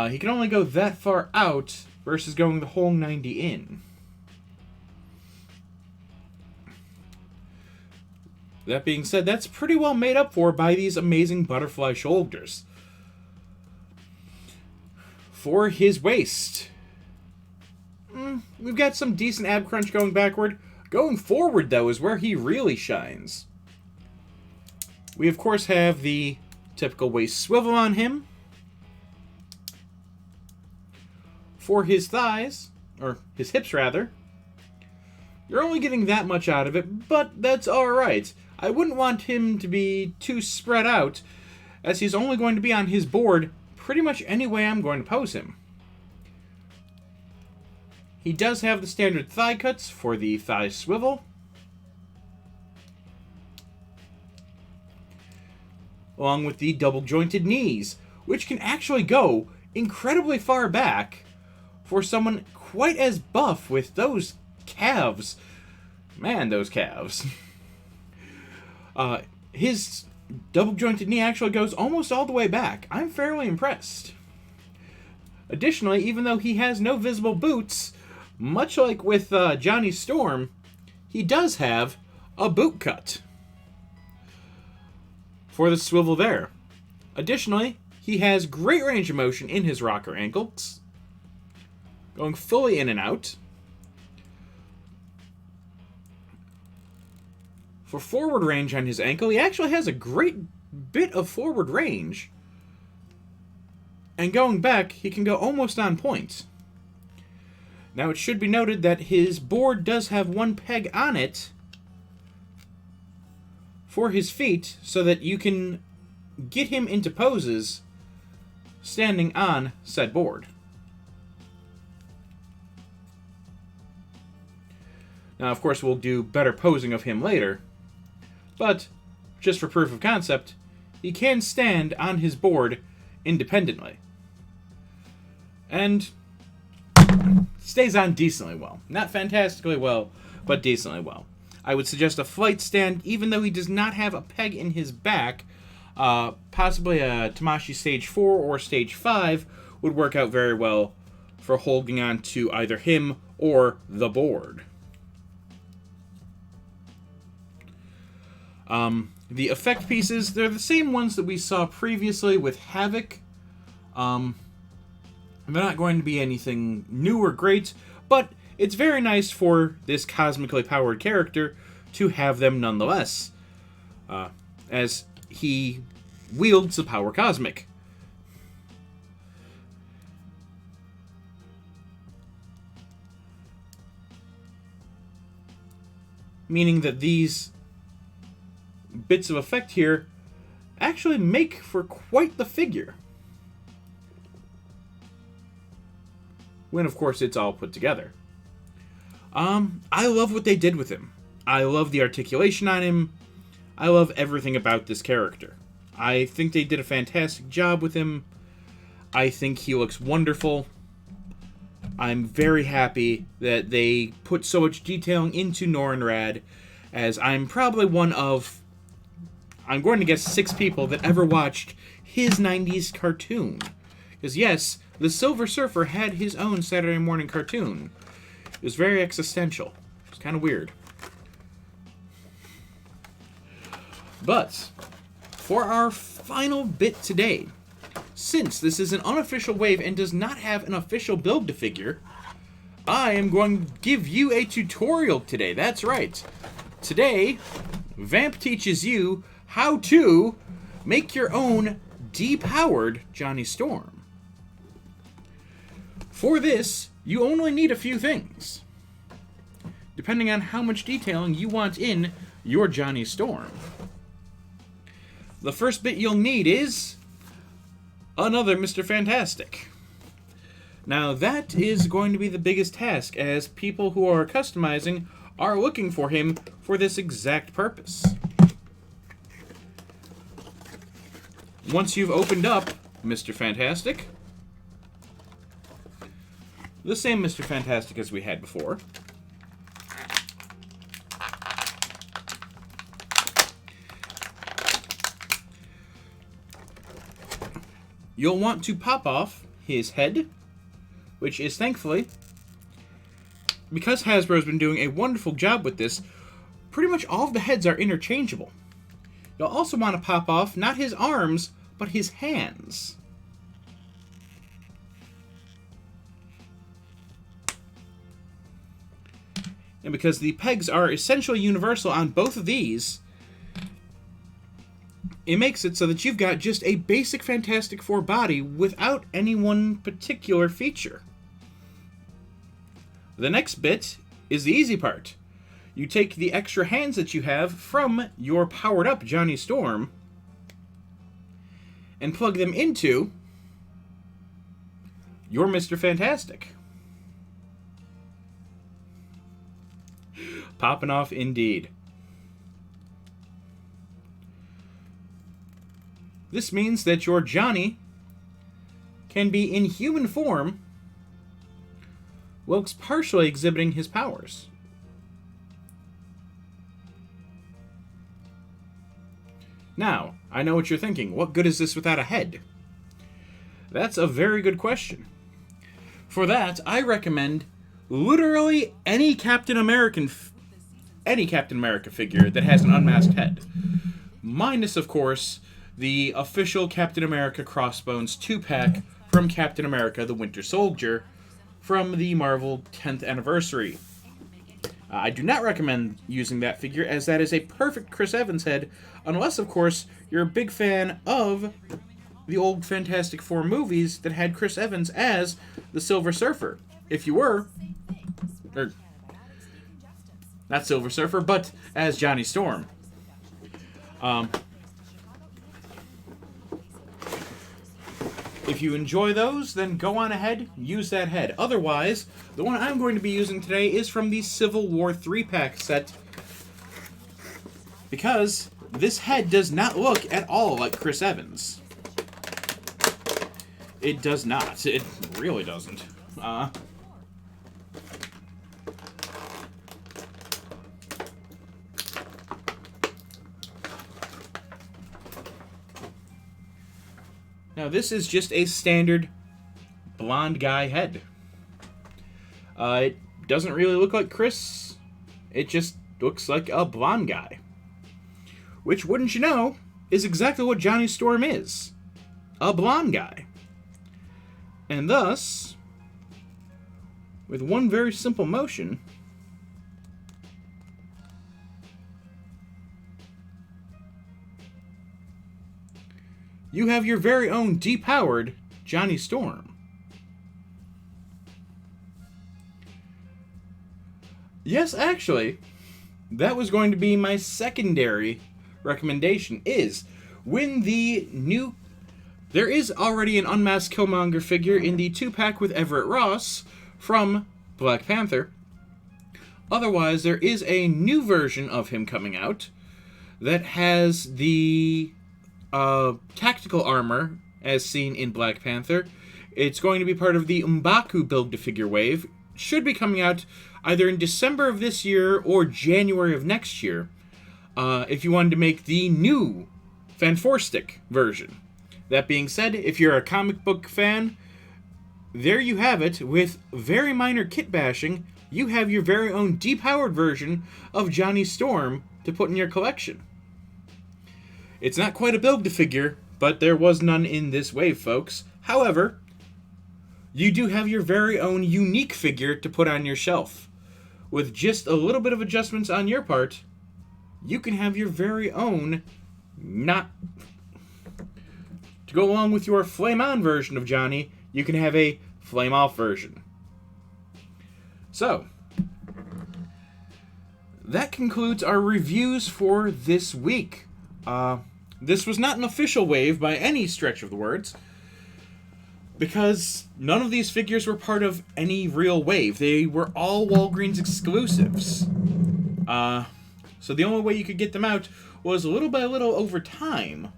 He can only go that far out versus going the whole 90 in. That being said, that's pretty well made up for by these amazing butterfly shoulders. For his waist, we've got some decent ab crunch going backward. Going forward, though, is where he really shines. We, of course, have the typical waist swivel on him. For his thighs, or his hips, rather, you're only getting that much out of it, but that's alright. I wouldn't want him to be too spread out, as he's only going to be on his board pretty much any way I'm going to pose him. He does have the standard thigh cuts for the thigh swivel. Along with the double jointed knees, which can actually go incredibly far back for someone quite as buff with those calves. Man, those calves. His double jointed knee actually goes almost all the way back. I'm fairly impressed. Additionally, even though he has no visible boots, much like with Johnny Storm, he does have a boot cut for the swivel there. Additionally, he has great range of motion in his rocker ankles, going fully in and out. For forward range on his ankle, he actually has a great bit of forward range. And going back, he can go almost on point. Now, it should be noted that his board does have one peg on it for his feet, so that you can get him into poses standing on said board. Now, of course, we'll do better posing of him later, but just for proof of concept, he can stand on his board independently. And stays on decently well. Not fantastically well, but decently well. I would suggest a flight stand, even though he does not have a peg in his back. Possibly a Tamashii Stage 4 or Stage 5 would work out very well for holding on to either him or the board. The effect pieces, they're the same ones that we saw previously with Havoc. They're not going to be anything new or great, but it's very nice for this cosmically powered character to have them nonetheless, as he wields the power cosmic. Meaning that these bits of effect here actually make for quite the figure, when of course it's all put together. I love what they did with him. I love the articulation on him. I love everything about this character. I think they did a fantastic job with him. I think he looks wonderful. I'm very happy that they put so much detailing into Norrinrad, as I'm probably one of, I'm going to guess 6 people that ever watched his 90s cartoon. Because yes, the Silver Surfer had his own Saturday morning cartoon. It was very existential. It was kind of weird. But for our final bit today, since this is an unofficial wave and does not have an official Build-A-Figure, I am going to give you a tutorial today. That's right. Today, Vamp teaches you how to make your own depowered Johnny Storm. For this, you only need a few things, depending on how much detailing you want in your Johnny Storm. The first bit you'll need is another Mr. Fantastic. Now that is going to be the biggest task, as people who are customizing are looking for him for this exact purpose. Once you've opened up Mr. Fantastic, the same Mr. Fantastic as we had before, you'll want to pop off his head, which is thankfully, because Hasbro's been doing a wonderful job with this, pretty much all of the heads are interchangeable. You'll also want to pop off not his arms, but his hands. And because the pegs are essentially universal on both of these, it makes it so that you've got just a basic Fantastic Four body without any one particular feature. The next bit is the easy part. You take the extra hands that you have from your powered-up Johnny Storm and plug them into your Mr. Fantastic. Popping off indeed. This means that your Johnny can be in human form whilst partially exhibiting his powers. Now, I know what you're thinking. What good is this without a head? That's a very good question. For that, I recommend literally any Captain America figure that has an unmasked head. Minus, of course, the official Captain America Crossbones 2-pack from Captain America the Winter Soldier from the Marvel 10th anniversary. I do not recommend using that figure, as that is a perfect Chris Evans head, unless, of course, you're a big fan of the old Fantastic Four movies that had Chris Evans as the Silver Surfer. If you were, or not Silver Surfer, but as Johnny Storm. If you enjoy those, then go on ahead, use that head. Otherwise, the one I'm going to be using today is from the Civil War 3-pack set, because this head does not look at all like Chris Evans. It does not. It really doesn't. Now, this is just a standard blonde guy head. It doesn't really look like Chris. It just looks like a blonde guy. Which, wouldn't you know, is exactly what Johnny Storm is. A blonde guy. And thus, with one very simple motion, you have your very own depowered Johnny Storm. Yes, actually, that was going to be my secondary recommendation, is when the new... There is already an unmasked Killmonger figure in the 2-pack with Everett Ross from Black Panther. Otherwise, there is a new version of him coming out that has the tactical armor as seen in Black Panther. It's going to be part of the M'Baku build-to-figure wave. Should be coming out either in December of this year or January of next year, if you wanted to make the new FAN4 stick version. That being said, if you're a comic book fan, there you have it. With very minor kit bashing, you have your very own depowered version of Johnny Storm to put in your collection. It's not quite a build-to-figure, but there was none in this wave, folks. However, you do have your very own unique figure to put on your shelf. With just a little bit of adjustments on your part, you can have your very own, not... To go along with your flame-on version of Johnny, you can have a flame-off version. So, that concludes our reviews for this week. This was not an official wave by any stretch of the words, because none of these figures were part of any real wave. They were all Walgreens exclusives. So the only way you could get them out was little by little over time.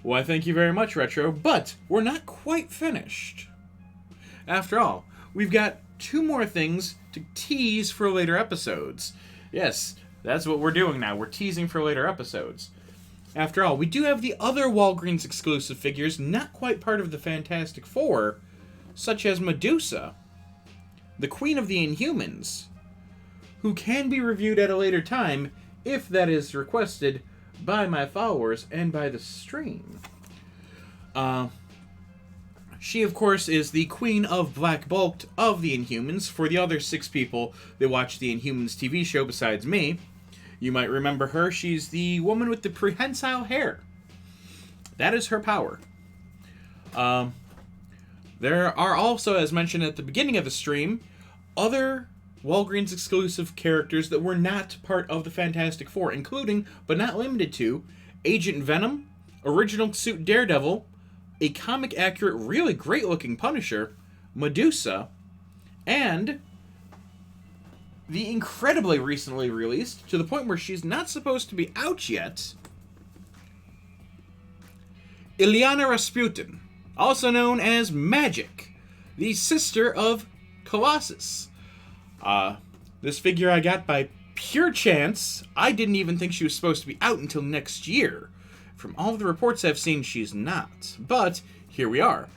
Why, thank you very much, Retro, but we're not quite finished. After all, we've got 2 more things to tease for later episodes. Yes, that's what we're doing now. We're teasing for later episodes. After all, we do have the other Walgreens exclusive figures not quite part of the Fantastic Four, such as Medusa, the Queen of the Inhumans, who can be reviewed at a later time if that is requested by my followers and by the stream. She, of course, is the Queen of Black Bulked of the Inhumans. For the other 6 people that watch the Inhumans TV show besides me, you might remember her. She's the woman with the prehensile hair. That is her power. There are also, as mentioned at the beginning of the stream, other Walgreens exclusive characters that were not part of the Fantastic Four, including, but not limited to, Agent Venom, Original Suit Daredevil, a comic-accurate, really great-looking Punisher, Medusa, and the incredibly recently released, to the point where she's not supposed to be out yet, Illyana Rasputin, also known as Magic, the sister of Colossus. This figure I got by pure chance. I didn't even think she was supposed to be out until next year. From all of the reports I've seen, she's not. But here we are.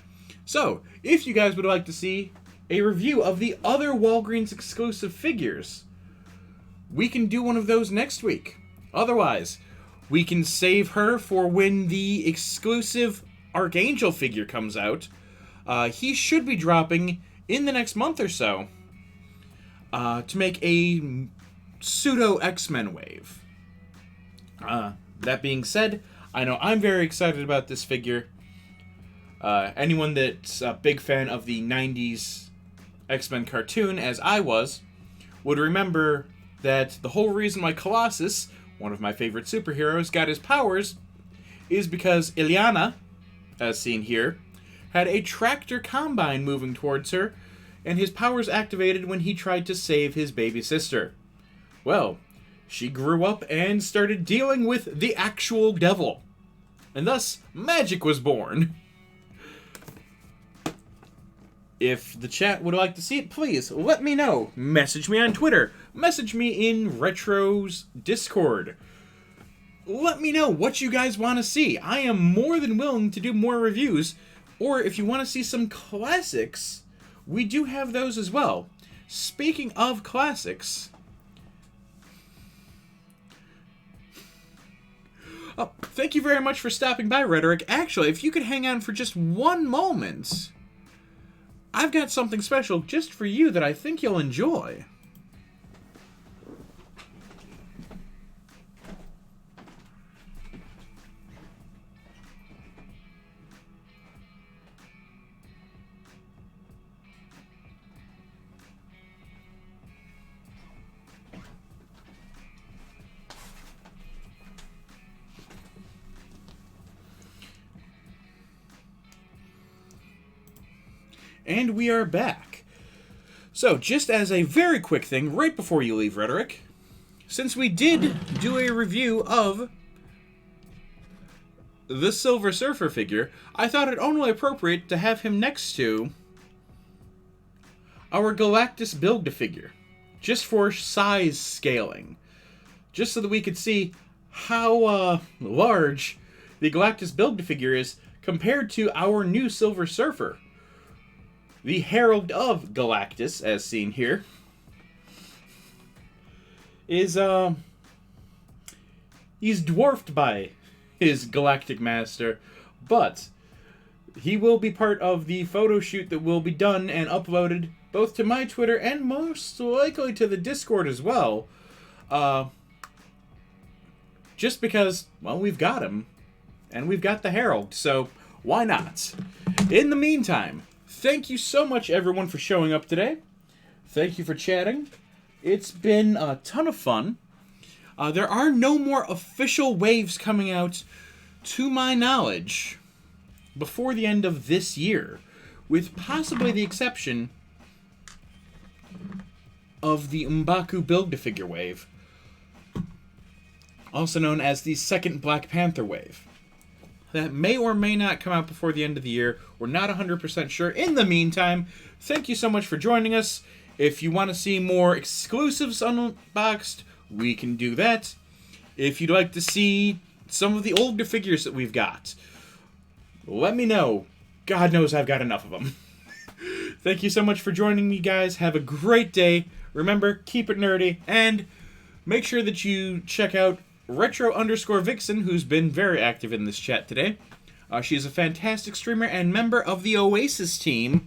So, if you guys would like to see a review of the other Walgreens exclusive figures, we can do one of those next week. Otherwise, we can save her for when the exclusive Archangel figure comes out. He should be dropping in the next month or so to make a pseudo X-Men wave. That being said, I know I'm very excited about this figure. Anyone that's a big fan of the 90s X-Men cartoon, as I was, would remember that the whole reason why Colossus, one of my favorite superheroes, got his powers is because Illyana, as seen here, had a tractor combine moving towards her, and his powers activated when he tried to save his baby sister. Well, she grew up and started dealing with the actual devil, and thus magic was born. If the chat would like to see it, please let me know. Message me on Twitter. Message me in Retro's Discord. Let me know what you guys want to see. I am more than willing to do more reviews. Or if you want to see some classics, we do have those as well. Speaking of classics, thank you very much for stopping by, Rhetoric. Actually, if you could hang on for just one moment, I've got something special just for you that I think you'll enjoy. And we are back. So, just as a very quick thing, right before you leave, Rhetoric, since we did do a review of the Silver Surfer figure, I thought it only appropriate to have him next to our Galactus Build-A-Figure, just for size scaling, just so that we could see how large the Galactus Build-A-Figure is compared to our new Silver Surfer. The Herald of Galactus, as seen here, is, he's dwarfed by his Galactic Master, but he will be part of the photo shoot that will be done and uploaded both to my Twitter and most likely to the Discord as well. Just because, well, we've got him, and we've got the Herald, so why not? In the meantime, thank you so much, everyone, for showing up today. Thank you for chatting. It's been a ton of fun. There are no more official waves coming out, to my knowledge, before the end of this year, with possibly the exception of the M'Baku Build-A-Figure wave, also known as the second Black Panther wave. That may or may not come out before the end of the year. We're not 100% sure. In the meantime, thank you so much for joining us. If you want to see more exclusives unboxed, we can do that. If you'd like to see some of the older figures that we've got, let me know. God knows I've got enough of them. Thank you so much for joining me, guys. Have a great day. Remember, keep it nerdy, and make sure that you check out Retro_Vixen, who's been very active in this chat today. She is a fantastic streamer and member of the Oasis team.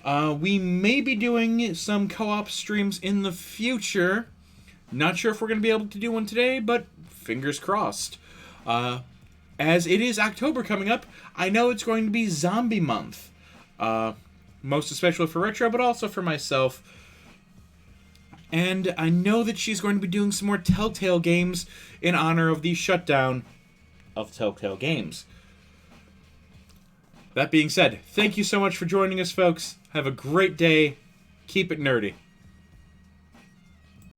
We may be doing some co-op streams in the future. Not sure if we're going to be able to do one today, but fingers crossed. As it is October coming up, I know it's going to be Zombie Month. Most especially for Retro, but also for myself. And I know that she's going to be doing some more Telltale games in honor of the shutdown of Telltale Games. That being said, thank you so much for joining us, folks. Have a great day. Keep it nerdy.